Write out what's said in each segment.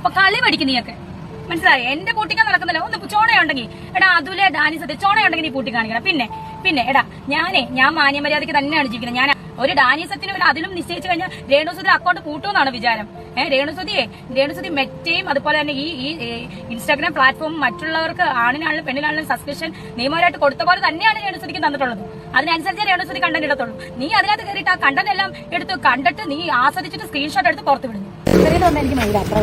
അപ്പൊ കളി പഠിക്കും നീയൊക്കെ, മനസ്സിലായി? എന്റെ പൂട്ടിക്കാൻ നടക്കുന്നില്ല. ഒന്ന് ചോണയുണ്ടെങ്കിൽ എടാ അതുലെ ഡാനിസത്തെ ചോണയുണ്ടെങ്കിൽ നീ പൂട്ടി കാണിക്കണം. പിന്നെ എടാ ഞാൻ മാന്യമര്യാദയ്ക്ക് തന്നെയാണ് ജീവിക്കുന്നത്. ഞാൻ ഒരു ഡാനിസത്തിന് ഒരു അതിലും നിശ്ചയിച്ചു കഴിഞ്ഞാൽ രേണുസുതി അക്കൗണ്ട് കൂട്ടുമെന്നാണ് വിചാരം. രേണുസുതി മെറ്റയും അതുപോലെ തന്നെ ഈ ഇൻസ്റ്റാഗ്രാം പ്ലാറ്റ്ഫോം മറ്റുള്ളവർക്ക് ആണിനാണെങ്കിലും പെണ്ണിനാണെങ്കിലും സബ്സ്ക്രിപ്ഷൻ നിയമപരമായിട്ട് കൊടുത്ത പോലെ തന്നെയാണ് രേണുസുതിക്ക് തന്നിട്ടുള്ളത്. അതിനനുസരിച്ച് രേണുസുതി കണ്ടന്റ് ഇടത്തുള്ളൂ. നീ അതിനകത്ത് കയറിയിട്ട് ആ കണ്ടന്റ് എല്ലാം എടുത്ത് കണ്ടിട്ട് നീ ആസ്വദിച്ചിട്ട് സ്ക്രീൻഷോട്ട് എടുത്ത് പുറത്ത് വിടുന്നു. എനിക്ക് മൈൻഡ് അത്ര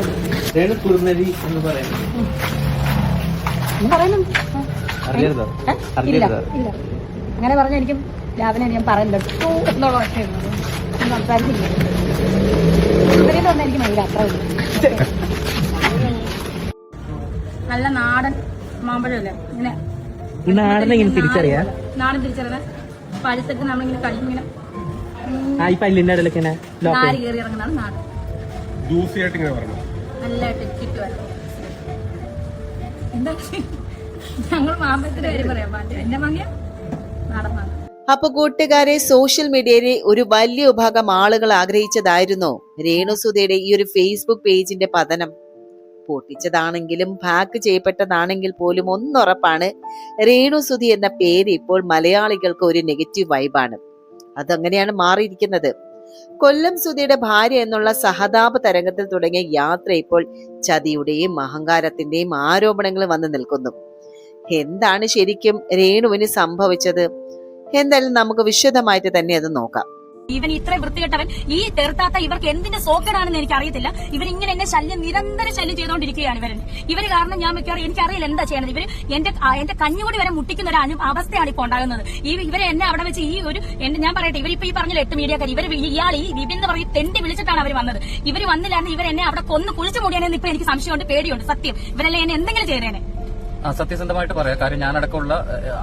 ഇല്ല. അങ്ങനെ പറഞ്ഞ എനിക്കും രാവിലെ ഞാൻ പറയല്ലോ എന്നുള്ള സംസാരിച്ചില്ല. എനിക്ക് മൈൻഡ് അത്ര നല്ല നാടൻ മാമ്പഴല്ലേ, ഇങ്ങനെ നാടൻ തിരിച്ചറിയാൻ പഴുത്തൊക്കെ നമ്മളിങ്ങനെ കഴിങ്ങനെ നാര് കയറി ഇറങ്ങുന്നതാണ് നാടൻ. നല്ലതായിട്ട് കിട്ടുവാൻ എന്താ ഞങ്ങൾ മാമ്പഴത്തിന്റെ കാര്യം പറയാം. എന്റെ മാങ്ങിയ നാടൻ മാങ്ങ. അപ്പൊ കൂട്ടുകാരെ, സോഷ്യൽ മീഡിയയിലെ ഒരു വലിയ വിഭാഗം ആളുകൾ ആഗ്രഹിച്ചതായിരുന്നു രേണുസുതിയുടെ ഈ ഒരു ഫേസ്ബുക്ക് പേജിന്റെ പതനം. പൊട്ടിച്ചതാണെങ്കിലും ഹാക്ക് ചെയ്യപ്പെട്ടതാണെങ്കിൽ പോലും ഒന്നുറപ്പാണ്, രേണുസുതി എന്ന പേര് ഇപ്പോൾ മലയാളികൾക്ക് ഒരു നെഗറ്റീവ് വൈബാണ്. അതങ്ങനെയാണ് മാറിയിരിക്കുന്നത്. കൊല്ലം സുധിയുടെ ഭാര്യ എന്നുള്ള സഹതാപ തരംഗത്തിൽ തുടങ്ങിയ യാത്ര ഇപ്പോൾ ചതിയുടെയും അഹങ്കാരത്തിന്റെയും ആരോപണങ്ങൾ വന്നു നിൽക്കുന്നു. എന്താണ് ശരിക്കും രേണുവിന് സംഭവിച്ചത്? എന്തായാലും നമുക്ക് വിശദമായിട്ട് തന്നെ അത് നോക്കാം. ഇവൻ ഇത്ര വൃത്തികെട്ടവൻ, ഈ തെർത്താത്ത ഇവർക്ക് എന്തിന്റെ സോക്കേടാണെന്ന് എനിക്ക് അറിയത്തില്ല. ഇവരിങ്ങനെ എന്നെ നിരന്തരം ശല്യം ചെയ്തുകൊണ്ടിരിക്കുകയാണ്. ഇവര് കാരണം ഞാൻ മിക്കവാറും എനിക്കറിയില്ല എന്താ ചെയ്യണത്. ഇവര് എന്റെ കഞ്ഞുകൂടി വരെ മുട്ടിക്കുന്ന ഒരു അവസ്ഥയാണ് ഇപ്പൊ ഉണ്ടാകുന്നത്. ഇവരെ എന്നെ അവിടെ വെച്ച് ഈ ഒരു ഞാൻ പറയട്ടെ, ഇവരിപ്പോ ഈ പറഞ്ഞ 8 മീഡിയക്കാർ ഇയാൾ ഈ വിപിൻ എന്ന് പറയും തെണ്ടി വിളിച്ചിട്ടാണ് അവർ വന്നത്. ഇവര് വന്നില്ലായിരുന്നു ഇവരെന്നെ അവിടെ കൊന്ന് കുളിച്ചു മൂടിയാനെന്ന് ഇപ്പൊ എനിക്ക് സംശയമുണ്ട്, പേടിയുണ്ട്. സത്യം ഇവരെല്ലാം എന്നെ എന്തെങ്കിലും ചെയ്തേനെ. സത്യസന്ധമായിട്ട് പറയാം. കാര്യം ഞാനടക്കമുള്ള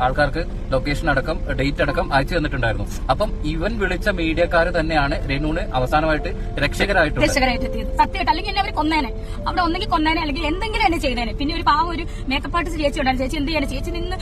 ആൾക്കാർക്ക് ലൊക്കേഷൻ അടക്കം ഡേറ്റ് അടക്കം അയച്ചു തന്നിട്ടുണ്ടായിരുന്നു. അപ്പം ഇവൻ വിളിച്ച മീഡിയക്കാർ തന്നെയാണ് രേണുവിന് അവസാനമായിട്ട് രക്ഷകരായിട്ട് സത്യമായിട്ട്. അല്ലെങ്കിൽ എന്നെ അവർ കൊന്നേനെ, അവിടെ ഒന്നെങ്കിൽ കൊന്നേനെ അല്ലെങ്കിൽ എന്തെങ്കിലും എന്നെ ചെയ്തേനെ. പിന്നെ ഒരു പാവം ഒരു മേക്കപ്പ് ആർട്ടിസ്റ്റ് ചേച്ചി ഉണ്ടായിരുന്നു. ചേച്ചി എന്ത് ചെയ്യാൻ, ചേച്ചി നിന്ന്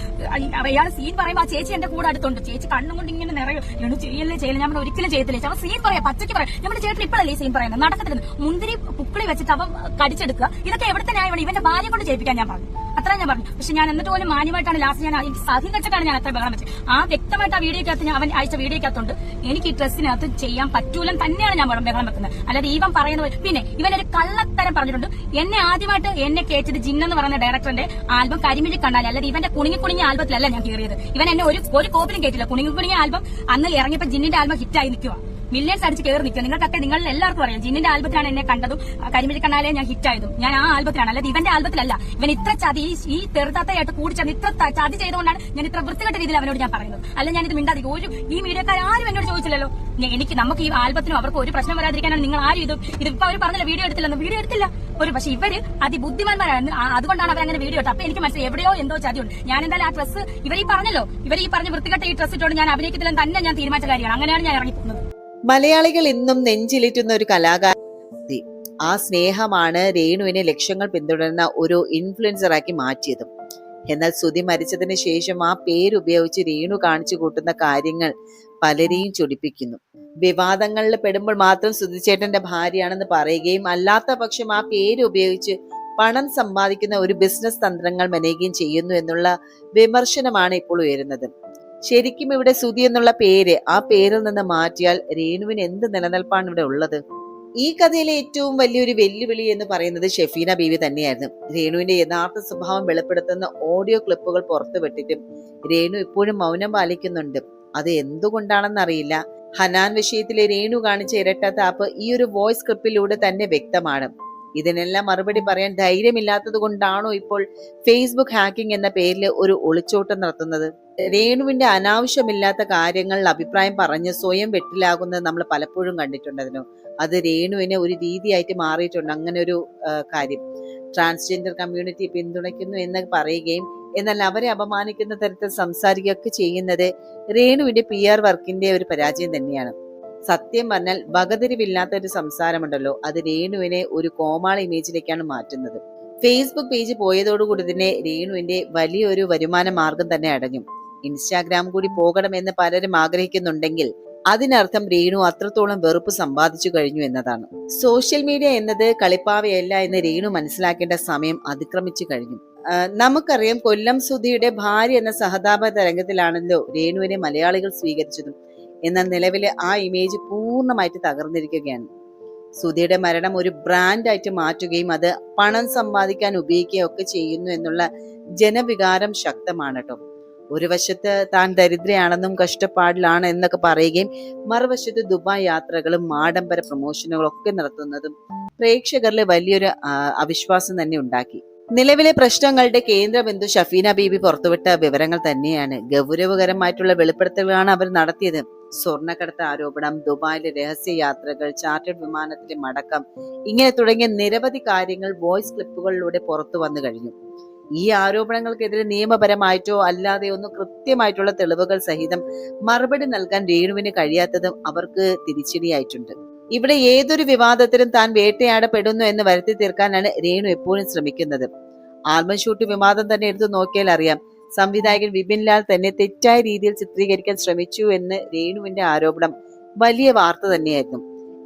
അയാൾ സീൻ പറയുമ്പോൾ ആ ചേച്ചി എന്റെ കൂടെ അടുത്തുണ്ട്. ചേച്ചി കണ്ണും കൊണ്ട് ഇങ്ങനെ നിറയും, രേണു ചെയ്യില്ല. ഞാൻ ഒരിക്കലും ചെയ്യത്തില്ല. അവൻ സീൻ പറയാം, പച്ചയ്ക്ക് പറയാം. നമ്മുടെ ചേട്ടൻ ഇപ്പോഴല്ലേ സീൻ പറയുന്നത്, നടക്കത്തില്ല. മുന്തിരി പുക്കിളി വെച്ചിട്ട് അവൻ കടിച്ചെടുക്കുക. ഇതൊക്കെ എവിടുത്തെ ന്യായമാണ്? ഇവന്റെ ഭാര്യ കൊണ്ട് ചെയ്യിപ്പിക്കാൻ ഞാൻ പറഞ്ഞു, അത്ര ഞാൻ പറഞ്ഞു. പക്ഷെ ഞാൻ എന്നിട്ട് പോലും മാന്യമായിട്ടാണ് ലാസ്റ്റ് ഞാൻ എനിക്ക് സഹി വെച്ചിട്ടാണ് ഞാൻ അത്ര ബഹളം വെച്ചത്. ആ വ്യക്തമായിട്ട് ആ വീഡിയോക്കകത്ത് അവൻ അയച്ച വീഡിയോക്കകത്തുണ്ട് എനിക്ക് ഈ ഡ്രസ്സിനകത്ത് ചെയ്യാൻ പറ്റൂലെന്ന് തന്നെയാണ് ഞാൻ ബഹളം വെക്കുന്നത്. അല്ലാതെ ഇവൻ പറയുന്നത്. പിന്നെ ഇവനൊരു കള്ളത്തരം പറഞ്ഞിട്ടുണ്ട്. എന്നെ ആദ്യമായിട്ട് എന്നെ കേട്ടത് ജിന്നെന്ന് പറയുന്ന ഡയറക്ടറിന്റെ ആൽബം കരിമിഴി കണ്ടാൽ, അല്ലാതെ ഇവന്റെ കുണുങ്ങി ആൽബത്തിലല്ല ഞാൻ കയറിയത്. ഇവൻ എന്നെ ഒരു കോപ്പിലും കേട്ടില്ല. കുണുങ്ങി ആൽബം അന്ന് ഇറങ്ങിയപ്പോൾ ജിന്നിന്റെ ആൽബം ഹിറ്റായി നിൽക്കുക, മില്യൻസ് അടിച്ച് കയറി നിൽക്കുക. നിങ്ങൾക്കൊക്കെ നിങ്ങളിൽ എല്ലാവർക്കും അറിയാം. ജിന്നിന്റെ ആൽബത്തിലാണ് എന്നെ കണ്ടതും കരിമിഴി കണ്ണാലെ ഞാൻ ഹിറ്റായതും. ഞാൻ ആ ആൽബത്തിലാണ്, അല്ലാതെ ഇവന്റെ ആൽബത്തിലല്ല. ഇവൻ ഇത്ര ചതി ഈ തെറുത്താത്തയായിട്ട് കൂടിച്ചത് ഇത്ര ചതി ചെയ്തുകൊണ്ടാണ് ഞാൻ ഇത്ര വൃത്തികെട്ട രീതിയിൽ അവനോട് ഞാൻ പറയുന്നത്. അല്ല ഞാനിത് മിണ്ടാതിരിക്കും. ഒരു ഈ മീഡിയക്കാർ ആരും എന്നോട് ചോദിച്ചില്ലല്ലോ. നമുക്ക് ഈ ആൽബത്തിനും അവർക്ക് ഒരു പ്രശ്നം വരാതിരിക്കാനാണ് നിങ്ങൾ ആരും ഇതിപ്പോ അവർ പറഞ്ഞില്ല വീഡിയോ എടുത്തില്ല. പക്ഷെ ഇവര് അതിബുദ്ധിമാന്മാരാണ്. അതുകൊണ്ടാണ് അവർ അങ്ങനെ വീഡിയോ ഇട്ടത്. അപ്പൊ എനിക്ക് മനസ്സിലായി എവിടെയോ എന്തോ ചതിയുണ്ട്. ഞാൻ എന്തായാലും ആ ഡ്രസ്സ് ഇവർ ഈ പറഞ്ഞ വൃത്തികെട്ട ഈ ഡ്രസ്സ് ഇട്ടോണ്ട് ഞാൻ അഭിനയിക്കത്തില്ലെന്ന് തന്നെ ഞാൻ തീരുമാനിച്ച കാര്യമാണ്. അങ്ങനെയാണ് ഞാൻ ഇറങ്ങിപ്പോകുന്നത്. മലയാളികൾ ഇന്നും നെഞ്ചിലേറ്റുന്ന ഒരു കലാകാരൻ. ആ സ്നേഹമാണ് രേണുവിനെ ലക്ഷങ്ങൾ പിന്തുടരുന്ന ഒരു ഇൻഫ്ലുവൻസറാക്കി മാറ്റിയതും. എന്നാൽ സുധി മരിച്ചതിന് ശേഷം ആ പേരുപയോഗിച്ച് രേണു കാണിച്ചു കൂട്ടുന്ന കാര്യങ്ങൾ പലരെയും ചൊടിപ്പിക്കുന്നു. വിവാദങ്ങളിൽ പെടുമ്പോൾ മാത്രം സുധിച്ചേട്ടന്റെ ഭാര്യയാണെന്ന് പറയുകയും അല്ലാത്ത പക്ഷം ആ പേര് ഉപയോഗിച്ച് പണം സമ്പാദിക്കുന്ന ഒരു ബിസിനസ് തന്ത്രങ്ങൾ മെനയുകയും ചെയ്യുന്നു എന്നുള്ള വിമർശനമാണ് ഇപ്പോൾ ഉയരുന്നത്. ശരിക്കും ഇവിടെ സുധി എന്നുള്ള പേര് ആ പേരിൽ നിന്ന് മാറ്റിയാൽ രേണുവിന് എന്ത് നിലനിൽപ്പാണ് ഇവിടെ ഉള്ളത്? ഈ കഥയിലെ ഏറ്റവും വലിയൊരു വെല്ലുവിളി എന്ന് പറയുന്നത് ഷെഫീന ബീവി തന്നെയായിരുന്നു. രേണുവിന്റെ യഥാർത്ഥ സ്വഭാവം വെളിപ്പെടുത്തുന്ന ഓഡിയോ ക്ലിപ്പുകൾ പുറത്തുവിട്ടിട്ടും രേണു ഇപ്പോഴും മൗനം പാലിക്കുന്നുണ്ട്. അത് എന്തുകൊണ്ടാണെന്നറിയില്ല. ഹനാൻ വിഷയത്തിലെ രേണു കാണിച്ച ഇരട്ടത്താപ്പ് ഈ ഒരു വോയിസ് ക്ലിപ്പിലൂടെ തന്നെ വ്യക്തമാണ്. ഇതിനെല്ലാം മറുപടി പറയാൻ ധൈര്യമില്ലാത്തത് കൊണ്ടാണോ ഇപ്പോൾ ഫേസ്ബുക്ക് ഹാക്കിംഗ് എന്ന പേരിൽ ഒരു ഒളിച്ചോട്ടം നടത്തുന്നത്? രേണുവിന്റെ അനാവശ്യമില്ലാത്ത കാര്യങ്ങളിൽ അഭിപ്രായം പറഞ്ഞ് സ്വയം വെട്ടിലാകുന്നത് നമ്മൾ പലപ്പോഴും കണ്ടിട്ടുണ്ടതിനോ. അത് രേണുവിന് ഒരു രീതിയായിട്ട് മാറിയിട്ടുണ്ട്. അങ്ങനെ ഒരു കാര്യം ട്രാൻസ്ജെൻഡർ കമ്മ്യൂണിറ്റി പിന്തുണയ്ക്കുന്നു എന്ന് പറയുകയും എന്നാൽ അവരെ അപമാനിക്കുന്ന തരത്തിൽ സംസാരിക്കുകയൊക്കെ ചെയ്യുന്നത് രേണുവിന്റെ PR വർക്കിന്റെ ഒരു പരാജയം തന്നെയാണ്. സത്യം പറഞ്ഞാൽ വകതിരിവില്ലാത്ത ഒരു സംസാരമുണ്ടല്ലോ, അത് രേണുവിനെ ഒരു കോമാളി ഇമേജിലേക്കാണ് മാറ്റുന്നത്. ഫേസ്ബുക്ക് പേജ് പോയതോടുകൂടി തന്നെ രേണുവിന്റെ വലിയൊരു വരുമാന മാർഗം തന്നെ അടഞ്ഞു. ഇൻസ്റ്റാഗ്രാം കൂടി പോകണമെന്ന് പലരും ആഗ്രഹിക്കുന്നുണ്ടെങ്കിൽ അതിനർത്ഥം രേണു അത്രത്തോളം വെറുപ്പ് സമ്പാദിച്ചു കഴിഞ്ഞു എന്നതാണ്. സോഷ്യൽ മീഡിയ എന്നത് കളിപ്പാവയല്ല എന്ന് രേണു മനസ്സിലാക്കേണ്ട സമയം അതിക്രമിച്ചു കഴിഞ്ഞു. നമുക്കറിയാം, കൊല്ലം സുധിയുടെ ഭാര്യ എന്ന സഹതാപ തരംഗത്തിലാണല്ലോ രേണുവിനെ മലയാളികൾ സ്വീകരിച്ചതും. എന്നാൽ നിലവിലെ ആ ഇമേജ് പൂർണ്ണമായിട്ട് തകർന്നിരിക്കുകയാണ്. സുധിയുടെ മരണം ഒരു ബ്രാൻഡായിട്ട് മാറ്റുകയും അത് പണം സമ്പാദിക്കാൻ ഉപയോഗിക്കുകയും ഒക്കെ ചെയ്യുന്നു എന്നുള്ള ജനവികാരം ശക്തമാണ് കേട്ടോ. ഒരു വശത്ത് താൻ ദരിദ്രയാണെന്നും കഷ്ടപ്പാടിലാണ് എന്നൊക്കെ പറയുകയും മറുവശത്ത് ദുബായ് യാത്രകളും ആഡംബര പ്രമോഷനുകളും ഒക്കെ നടത്തുന്നതും പ്രേക്ഷകരിൽ വലിയൊരു അവിശ്വാസം തന്നെ ഉണ്ടാക്കി. നിലവിലെ പ്രശ്നങ്ങളുടെ കേന്ദ്രബിന്ദു ഷഫീന ബീബി പുറത്തുവിട്ട വിവരങ്ങൾ തന്നെയാണ്. ഗൗരവകരമായിട്ടുള്ള വെളിപ്പെടുത്തലുകളാണ് അവർ നടത്തിയത്. സ്വർണ്ണക്കടത്ത് ആരോപണം, ദുബായിലെ രഹസ്യ യാത്രകൾ, ചാർട്ടേഡ് വിമാനത്തിലെ മടക്കം, ഇങ്ങനെ തുടങ്ങിയ നിരവധി കാര്യങ്ങൾ വോയിസ് ക്ലിപ്പുകളിലൂടെ പുറത്തു വന്നു കഴിഞ്ഞു. ഈ ആരോപണങ്ങൾക്കെതിരെ നിയമപരമായിട്ടോ അല്ലാതെയൊന്നും കൃത്യമായിട്ടുള്ള തെളിവുകൾ സഹിതം മറുപടി നൽകാൻ രേണുവിന് കഴിയാത്തതും അവർക്ക് തിരിച്ചടിയായിട്ടുണ്ട്. ഇവിടെ ഏതൊരു വിവാദത്തിലും താൻ വേട്ടയാടപ്പെടുന്നു എന്ന് വരുത്തി തീർക്കാനാണ് രേണു എപ്പോഴും ശ്രമിക്കുന്നത്. ആൽബം ഷൂട്ട് വിവാദം തന്നെ എടുത്തു നോക്കിയാൽ അറിയാം. സംവിധായകൻ വിപിൻ ലാൽ തന്നെ തെറ്റായ രീതിയിൽ ചിത്രീകരിക്കാൻ ശ്രമിച്ചു എന്ന് രേണുവിന്റെ ആരോപണം വലിയ വാർത്ത തന്നെയായിരുന്നു.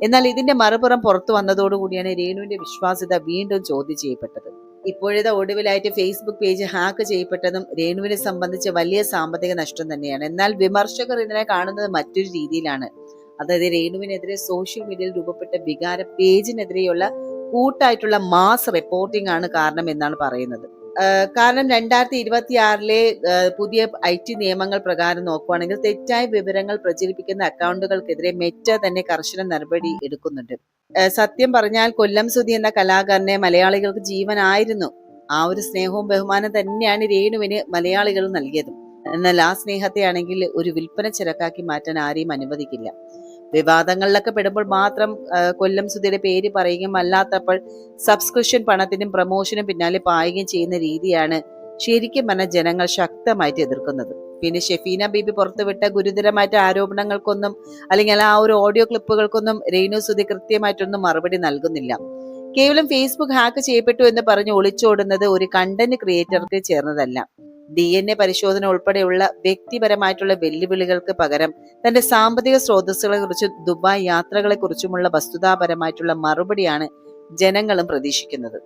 എന്നാൽ ഇതിന്റെ മറുപുറം പുറത്തു വന്നതോടുകൂടിയാണ് രേണുവിന്റെ വിശ്വാസ്യത വീണ്ടും ചോദ്യം ചെയ്യപ്പെട്ടത്. ഇപ്പോഴത്തെ ഒടുവിലായിട്ട് ഫേസ്ബുക്ക് പേജ് ഹാക്ക് ചെയ്യപ്പെട്ടതും രേണുവിനെ സംബന്ധിച്ച് വലിയ സാമ്പത്തിക നഷ്ടം തന്നെയാണ്. എന്നാൽ വിമർശകർ ഇതിനെ കാണുന്നത് മറ്റൊരു രീതിയിലാണ്. അതായത് രേണുവിനെതിരെ സോഷ്യൽ മീഡിയയിൽ രൂപപ്പെട്ട വികാര പേജിനെതിരെയുള്ള കൂട്ടായിട്ടുള്ള മാസ് റിപ്പോർട്ടിംഗ് ആണ് കാരണം എന്നാണ് പറയുന്നത്. കാരണം 2026 പുതിയ IT നിയമങ്ങൾ പ്രകാരം നോക്കുവാണെങ്കിൽ തെറ്റായ വിവരങ്ങൾ പ്രചരിപ്പിക്കുന്ന അക്കൗണ്ടുകൾക്കെതിരെ മെറ്റ തന്നെ കർശന നടപടി എടുക്കുന്നുണ്ട്. സത്യം പറഞ്ഞാൽ കൊല്ലം സുധി എന്ന കലാകാരനെ മലയാളികൾക്ക് ജീവനായിരുന്നു. ആ ഒരു സ്നേഹവും ബഹുമാനം തന്നെയാണ് രേണുവിന് മലയാളികൾ നൽകിയത്. എന്നാൽ ആ സ്നേഹത്തെ ആണെങ്കിൽ ഒരു വിൽപ്പന ചരക്കാക്കി മാറ്റാൻ ആരെയും അനുവദിക്കില്ല. വിവാദങ്ങളിലൊക്കെ പെടുമ്പോൾ മാത്രം കൊല്ലം സുധിയുടെ പേര് പറയുകയും അല്ലാത്തപ്പോൾ സബ്സ്ക്രിപ്ഷൻ പണത്തിനും പ്രമോഷനും പിന്നാലെ പായുകയും ചെയ്യുന്ന രീതിയാണ് ശരിക്കും പറഞ്ഞാൽ ജനങ്ങൾ ശക്തമായിട്ട് എതിർക്കുന്നത്. പിന്നെ ഷെഫീന ബീബി പുറത്തുവിട്ട ഗുരുതരമായിട്ട് ആരോപണങ്ങൾക്കൊന്നും അല്ലെങ്കിൽ ആ ഒരു ഓഡിയോ ക്ലിപ്പുകൾക്കൊന്നും രേണു സുധി കൃത്യമായിട്ടൊന്നും മറുപടി നൽകുന്നില്ല. കേവലം ഫേസ്ബുക്ക് ഹാക്ക് ചെയ്യപ്പെട്ടു എന്ന് പറഞ്ഞ് ഒളിച്ചോടുന്നത് ഒരു കണ്ടന്റ് ക്രിയേറ്റർക്ക് ചേർന്നതല്ല. DNA പരിശോധന ഉൾപ്പെടെയുള്ള വ്യക്തിപരമായിട്ടുള്ള വെല്ലുവിളികൾക്ക് പകരം തന്റെ സാമ്പത്തിക സ്രോതസ്സുകളെ കുറിച്ചും ദുബായ് യാത്രകളെ കുറിച്ചുമുള്ള വസ്തുതാപരമായിട്ടുള്ള മറുപടിയാണ് ജനങ്ങളും പ്രതീക്ഷിക്കുന്നത്.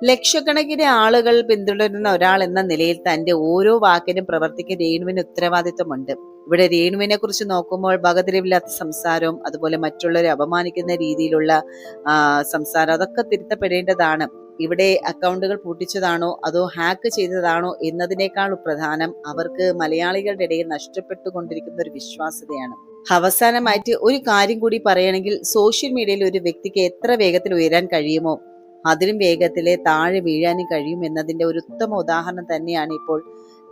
ലക്ഷക്കണക്കിന് ആളുകൾ പിന്തുടരുന്ന ഒരാൾ എന്ന നിലയിൽ തന്റെ ഓരോ വാക്കിനും പ്രവർത്തിക്കാൻ രേണുവിന് ഉത്തരവാദിത്വമുണ്ട്. ഇവിടെ രേണുവിനെ കുറിച്ച് നോക്കുമ്പോൾ വകതിരിവില്ലാത്ത സംസാരവും അതുപോലെ മറ്റുള്ളവരെ അപമാനിക്കുന്ന രീതിയിലുള്ള സംസാരം അതൊക്കെ തിരുത്തപ്പെടേണ്ടതാണ്. ഇവിടെ അക്കൗണ്ടുകൾ പൂട്ടിച്ചതാണോ അതോ ഹാക്ക് ചെയ്തതാണോ എന്നതിനേക്കാൾ പ്രധാനം അവർക്ക് മലയാളികളുടെ ഇടയിൽ നഷ്ടപ്പെട്ടുകൊണ്ടിരിക്കുന്ന ഒരു വിശ്വാസ്യതയാണ്. അവസാനമായിട്ട് ഒരു കാര്യം കൂടി പറയുകയാണെങ്കിൽ, സോഷ്യൽ മീഡിയയിൽ ഒരു വ്യക്തിക്ക് എത്ര വേഗത്തിൽ ഉയരാൻ കഴിയുമോ അതിലും വേഗത്തിലെ താഴെ വീഴാനും കഴിയും എന്നതിന്റെ ഒരു ഉത്തമ ഉദാഹരണം തന്നെയാണ് ഇപ്പോൾ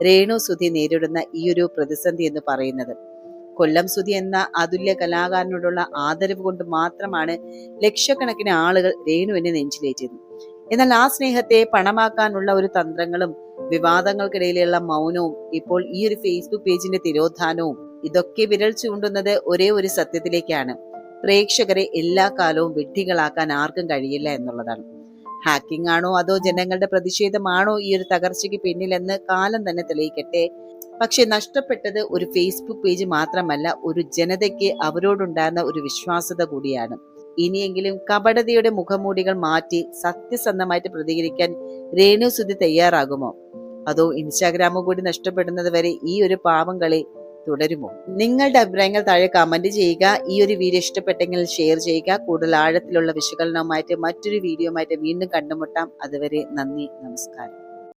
രേണു സുധി നേരിടുന്ന ഈ ഒരു പ്രതിസന്ധി എന്ന് പറയുന്നത്. കൊല്ലം സുധി എന്ന അതുല്യ കലാകാരനോടുള്ള ആദരവ് കൊണ്ട് മാത്രമാണ് ലക്ഷക്കണക്കിന് ആളുകൾ രേണുവിനെ നെഞ്ചിലേറ്റിയത്. എന്നാൽ ആ സ്നേഹത്തെ പണമാക്കാനുള്ള ഒരു തന്ത്രങ്ങളും വിവാദങ്ങൾക്കിടയിലുള്ള മൗനവും ഇപ്പോൾ ഈ ഒരു ഫേസ്ബുക്ക് പേജിന്റെ തിരോധാനവും ഇതൊക്കെ വിരൽ ചൂണ്ടുന്നത് ഒരേ ഒരു സത്യത്തിലേക്കാണ്: പ്രേക്ഷകരെ എല്ലാ കാലവും വിഡ്ഢികളാക്കാൻ ആർക്കും കഴിയില്ല എന്നുള്ളതാണ്. ഹാക്കിംഗ് ആണോ അതോ ജനങ്ങളുടെ പ്രതിഷേധമാണോ ഈ ഒരു തകർച്ചയ്ക്ക് പിന്നിലെന്ന് കാലം തന്നെ തെളിയിക്കട്ടെ. പക്ഷെ നഷ്ടപ്പെട്ടത് ഒരു ഫേസ്ബുക്ക് പേജ് മാത്രമല്ല, ഒരു ജനതയ്ക്ക് അവരോടുണ്ടായിരുന്ന ഒരു വിശ്വാസ്യത കൂടിയാണ്. ഇനിയെങ്കിലും കപടതയുടെ മുഖമൂടികൾ മാറ്റി സത്യസന്ധമായിട്ട് പ്രതികരിക്കാൻ രേണു സുധി തയ്യാറാകുമോ, അതോ ഇൻസ്റ്റാഗ്രാമോ കൂടി നഷ്ടപ്പെടുന്നത് വരെ ഈ ഒരു പാവം കളി തുടരുമോ? നിങ്ങളുടെ അഭിപ്രായങ്ങൾ താഴെ കമന്റ് ചെയ്യുക. ഈ ഒരു വീഡിയോ ഇഷ്ടപ്പെട്ടെങ്കിൽ ഷെയർ ചെയ്യുക. കൂടുതൽ ആഴത്തിലുള്ള വിശകലനവുമായിട്ട് മറ്റൊരു വീഡിയോയുമായിട്ട് വീണ്ടും കണ്ടുമുട്ടാം. അതുവരെ നന്ദി, നമസ്കാരം.